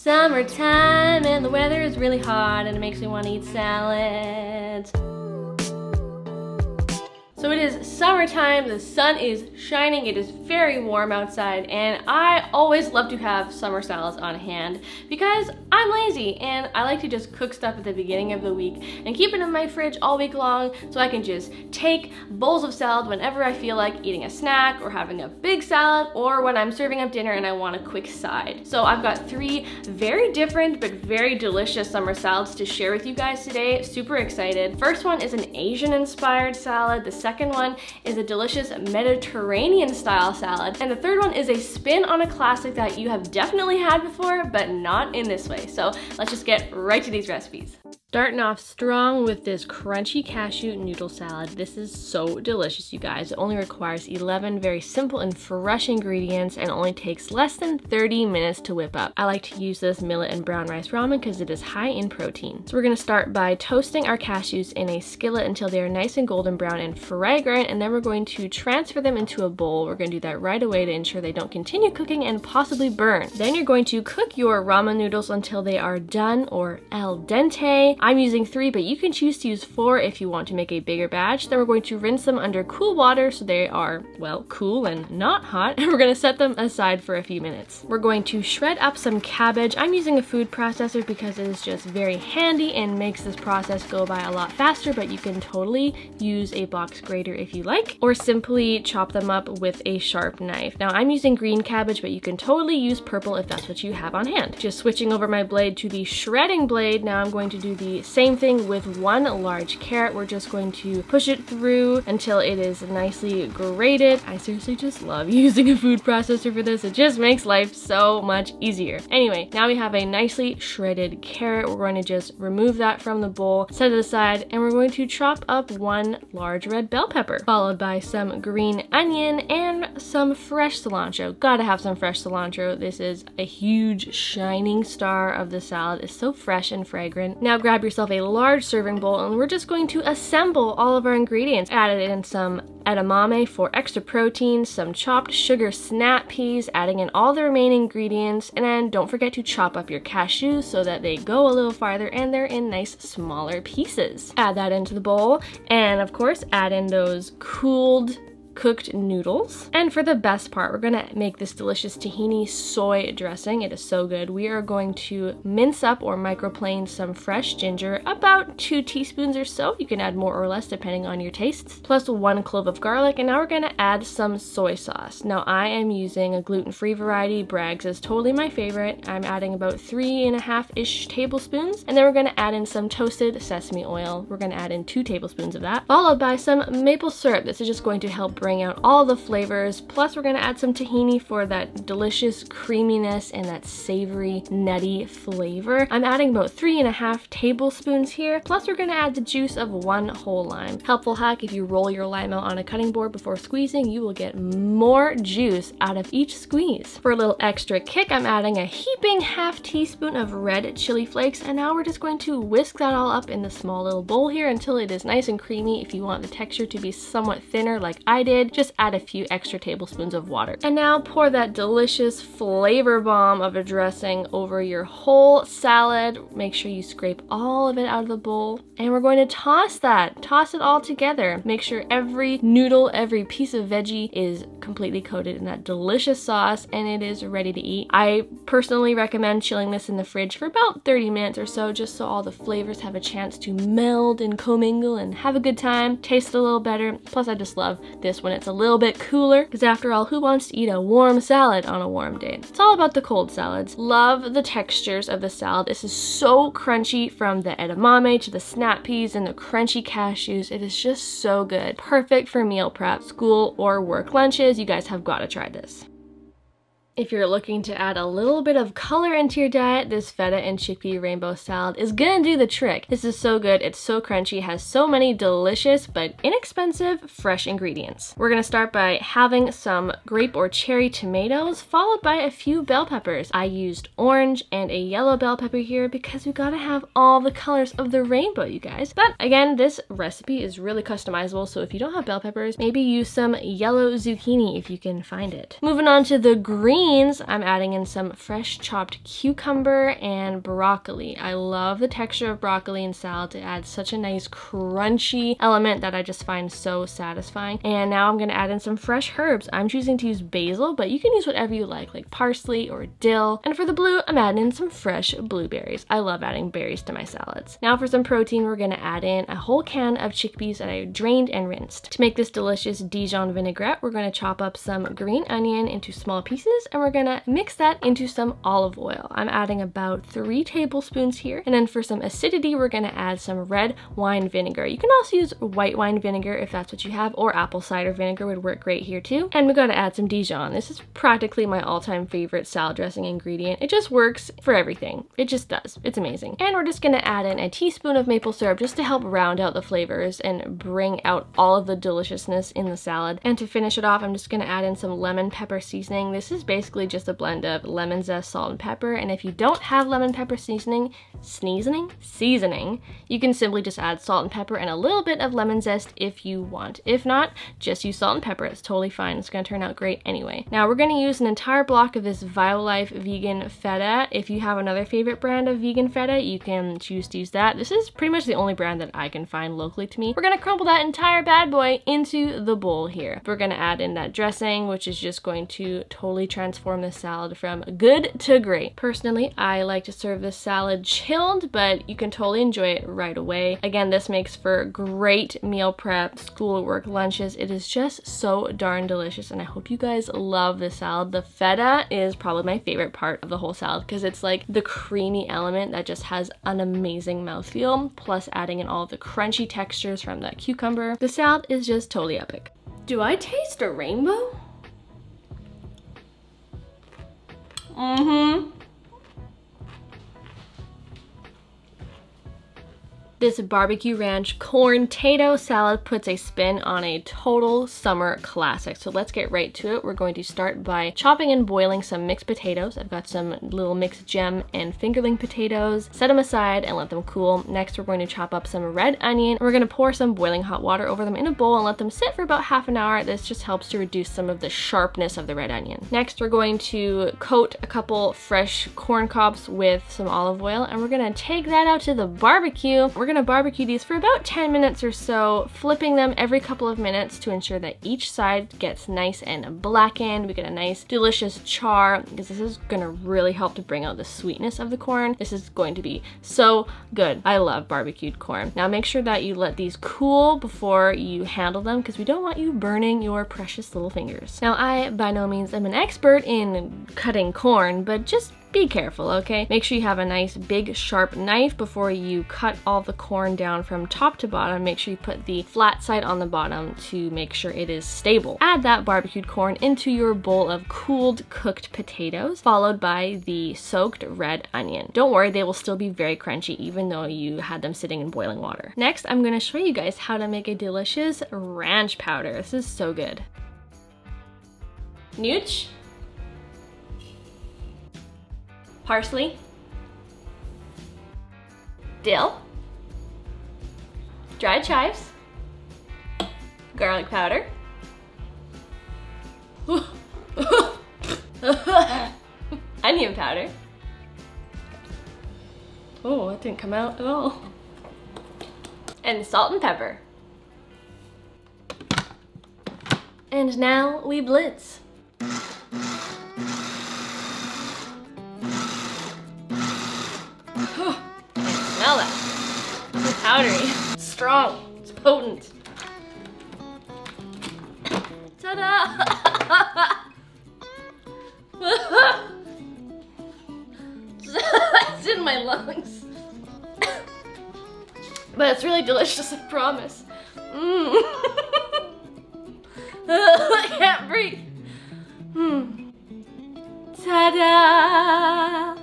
Summertime and the weather is really hot and it makes me want to eat salads. So it is summertime, the sun is shining, it is very warm outside, and I always love to have summer salads on hand because I'm lazy and I like to just cook stuff at the beginning of the week and keep it in my fridge all week long so I can just take bowls of salad whenever I feel like eating a snack or having a big salad, or when I'm serving up dinner and I want a quick side. So I've got 3 very different but very delicious summer salads to share with you guys today. Super excited. First one is an Asian inspired salad. The second one is a delicious Mediterranean style salad. And the third one is a spin on a classic that you have definitely had before, but not in this way. So let's just get right to these recipes. Starting off strong with this crunchy cashew noodle salad. This is so delicious, you guys. It only requires 11 very simple and fresh ingredients and only takes less than 30 minutes to whip up. I like to use this millet and brown rice ramen because it is high in protein. So we're gonna start by toasting our cashews in a skillet until they are nice and golden brown and fragrant, and then we're going to transfer them into a bowl. We're gonna do that right away to ensure they don't continue cooking and possibly burn. Then you're going to cook your ramen noodles until they are done or al dente. I'm using 3, but you can choose to use 4 if you want to make a bigger batch. Then we're going to rinse them under cool water so they are, well, cool and not hot. And we're gonna set them aside for a few minutes. We're going to shred up some cabbage. I'm using a food processor because it is just very handy and makes this process go by a lot faster, but you can totally use a box grater if you like, or simply chop them up with a sharp knife. Now I'm using green cabbage, but you can totally use purple if that's what you have on hand. Just switching over my blade to the shredding blade. Now I'm going to do the same thing with 1 large carrot. We're just going to push it through until it is nicely grated. I seriously just love using a food processor for this. It just makes life so much easier. Anyway, now we have a nicely shredded carrot. We're going to just remove that from the bowl, set it aside, and we're going to chop up 1 large red bell pepper, followed by some green onion and some fresh cilantro. Gotta have some fresh cilantro. This is a huge shining star of the salad. It's so fresh and fragrant. Now grab yourself a large serving bowl and we're just going to assemble all of our ingredients. Added in some edamame for extra protein, some chopped sugar snap peas, adding in all the remaining ingredients, and then don't forget to chop up your cashews so that they go a little farther and they're in nice smaller pieces. Add that into the bowl, and of course add in those cooled cooked noodles. And for the best part, we're gonna make this delicious tahini soy dressing. It is so good. We are going to mince up or microplane some fresh ginger, about 2 teaspoons or so. You can add more or less depending on your tastes, plus 1 clove of garlic. And now we're gonna add some soy sauce. Now I am using a gluten-free variety. Bragg's is totally my favorite. I'm adding about 3.5-ish tablespoons. And then we're gonna add in some toasted sesame oil. We're gonna add in 2 tablespoons of that, followed by some maple syrup. This is just going to help bring out all the flavors. Plus we're gonna add some tahini for that delicious creaminess and that savory nutty flavor. I'm adding about 3.5 tablespoons here. Plus we're gonna add the juice of 1 whole lime. Helpful hack: if you roll your lime out on a cutting board before squeezing, you will get more juice out of each squeeze. For a little extra kick, I'm adding a heaping 1/2 teaspoon of red chili flakes, and now we're just going to whisk that all up in the small little bowl here until it is nice and creamy. If you want the texture to be somewhat thinner like I did, just add a few extra tablespoons of water. And now pour that delicious flavor bomb of a dressing over your whole salad. Make sure you scrape all of it out of the bowl, and we're going to toss it all together. Make sure every noodle, every piece of veggie is completely coated in that delicious sauce and it is ready to eat. I personally recommend chilling this in the fridge for about 30 minutes or so, just so all the flavors have a chance to meld and commingle and have a good time, taste a little better. Plus I just love this when it's a little bit cooler, because after all, who wants to eat a warm salad on a warm day? It's all about the cold salads. Love the textures of the salad. This is so crunchy, from the edamame to the snap peas and the crunchy cashews. It is just so good. Perfect for meal prep, school or work lunches. You guys have got to try this. If you're looking to add a little bit of color into your diet, this feta and chickpea rainbow salad is gonna do the trick. This is so good, it's so crunchy, has so many delicious but inexpensive fresh ingredients. We're gonna start by having some grape or cherry tomatoes, followed by a few bell peppers. I used orange and a yellow bell pepper here because we gotta have all the colors of the rainbow, you guys. But again, this recipe is really customizable, so if you don't have bell peppers, maybe use some yellow zucchini if you can find it. Moving on to the green means I'm adding in some fresh chopped cucumber and broccoli. I love the texture of broccoli in salad. It adds such a nice crunchy element that I just find so satisfying. And now I'm gonna add in some fresh herbs. I'm choosing to use basil, but you can use whatever you like parsley or dill. And for the blue, I'm adding in some fresh blueberries. I love adding berries to my salads. Now for some protein, we're gonna add in a whole can of chickpeas that I drained and rinsed. To make this delicious Dijon vinaigrette, we're gonna chop up some green onion into small pieces, and we're gonna mix that into some olive oil. I'm adding about 3 tablespoons here. And then for some acidity, we're gonna add some red wine vinegar. You can also use white wine vinegar if that's what you have, or apple cider vinegar would work great here too. And we gotta add some Dijon. This is practically my all-time favorite salad dressing ingredient. It just works for everything. It just does. It's amazing. And we're just gonna add in a teaspoon of maple syrup just to help round out the flavors and bring out all of the deliciousness in the salad. And to finish it off, I'm just gonna add in some lemon pepper seasoning. This is basically just a blend of lemon zest, salt, and pepper. And if you don't have lemon pepper seasoning, you can simply just add salt and pepper and a little bit of lemon zest if you want. If not, just use salt and pepper. It's totally fine. It's gonna turn out great anyway. Now we're gonna use an entire block of this VideoLife vegan feta. If you have another favorite brand of vegan feta, you can choose to use that. This is pretty much the only brand that I can find locally to me. We're gonna crumble that entire bad boy into the bowl here. We're gonna add in that dressing, which is just going to totally transform this salad from good to great. Personally, I like to serve this salad chilled, but you can totally enjoy it right away. Again, this makes for great meal prep, schoolwork, lunches. It is just so darn delicious, and I hope you guys love this salad. The feta is probably my favorite part of the whole salad because it's like the creamy element that just has an amazing mouthfeel, plus adding in all of the crunchy textures from that cucumber. The salad is just totally epic. Do I taste a rainbow? Mm-hmm. This barbecue ranch corn Tato salad puts a spin on a total summer classic. So let's get right to it. We're going to start by chopping and boiling some mixed potatoes. I've got some little mixed gem and fingerling potatoes. Set them aside and let them cool. Next, we're going to chop up some red onion. We're going to pour some boiling hot water over them in a bowl and let them sit for about half an hour. This just helps to reduce some of the sharpness of the red onion. Next, we're going to coat a couple fresh corn cobs with some olive oil, and we're going to take that out to the barbecue. We're gonna barbecue these for about 10 minutes or so, flipping them every couple of minutes to ensure that each side gets nice and blackened. We get a nice delicious char, because this is gonna really help to bring out the sweetness of the corn. This is going to be so good. I love barbecued corn. Now make sure that you let these cool before you handle them, because we don't want you burning your precious little fingers. Now I by no means am an expert in cutting corn, but just be careful, okay? Make sure you have a nice big sharp knife before you cut all the corn down from top to bottom. Make sure you put the flat side on the bottom to make sure it is stable. Add that barbecued corn into your bowl of cooled cooked potatoes, followed by the soaked red onion. Don't worry, they will still be very crunchy even though you had them sitting in boiling water. Next, I'm gonna show you guys how to make a delicious ranch powder. This is so good. Nooch, parsley, dill, dried chives, garlic powder, onion powder. Oh, that didn't come out at all. And salt and pepper. And now we blitz. Smell that. It's powdery. It's strong. It's potent. Ta-da! It's in my lungs. But it's really delicious, I promise. I can't breathe. Ta-da!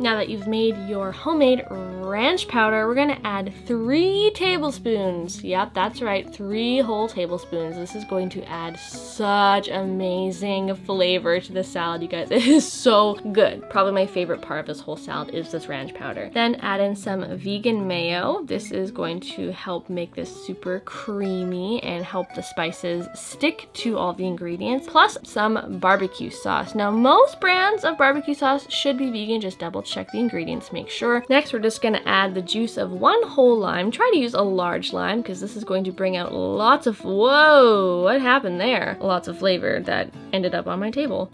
Now that you've made your homemade ranch powder, we're gonna add 3 tablespoons. Yep, that's right, 3 whole tablespoons. This is going to add such amazing flavor to the salad, you guys. It is so good. Probably my favorite part of this whole salad is this ranch powder. Then add in some vegan mayo. This is going to help make this super creamy and help the spices stick to all the ingredients. Plus some barbecue sauce. Now most brands of barbecue sauce should be vegan, just double check the ingredients, make sure. Next, we're just gonna add the juice of 1 whole lime. Try to use a large lime because this is going to bring out lots of, whoa, what happened there? Lots of flavor that ended up on my table.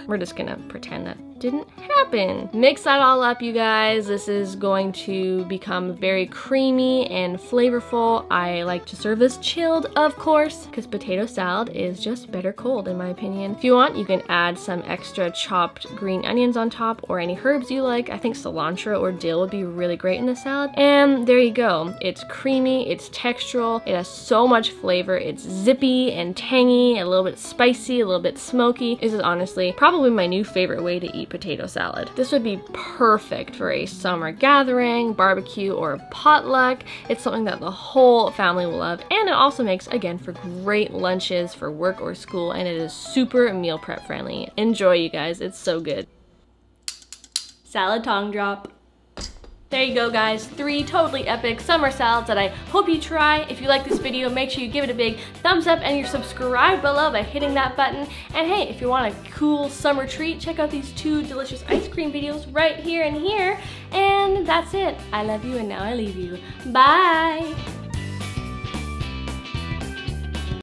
We're just gonna pretend that didn't happen. Mix that all up, you guys. This is going to become very creamy and flavorful. I like to serve this chilled, of course, because potato salad is just better cold, in my opinion. If you want, you can add some extra chopped green onions on top or any herbs you like. I think cilantro or dill would be really great in the salad. And there you go. It's creamy, it's textural, it has so much flavor. It's zippy and tangy, a little bit spicy, a little bit smoky. This is honestly probably my new favorite way to eat potato salad. This would be perfect for a summer gathering, barbecue, or potluck. It's something that the whole family will love, and it also makes, again, for great lunches for work or school, and it is super meal prep friendly. Enjoy, you guys. It's so good. Salad tongue drop. There you go, guys. 3 totally epic summer salads that I hope you try. If you like this video, make sure you give it a big thumbs up and you subscribe below by hitting that button. And hey, if you want a cool summer treat, check out these 2 delicious ice cream videos right here and here. And that's it. I love you and now I leave you. Bye.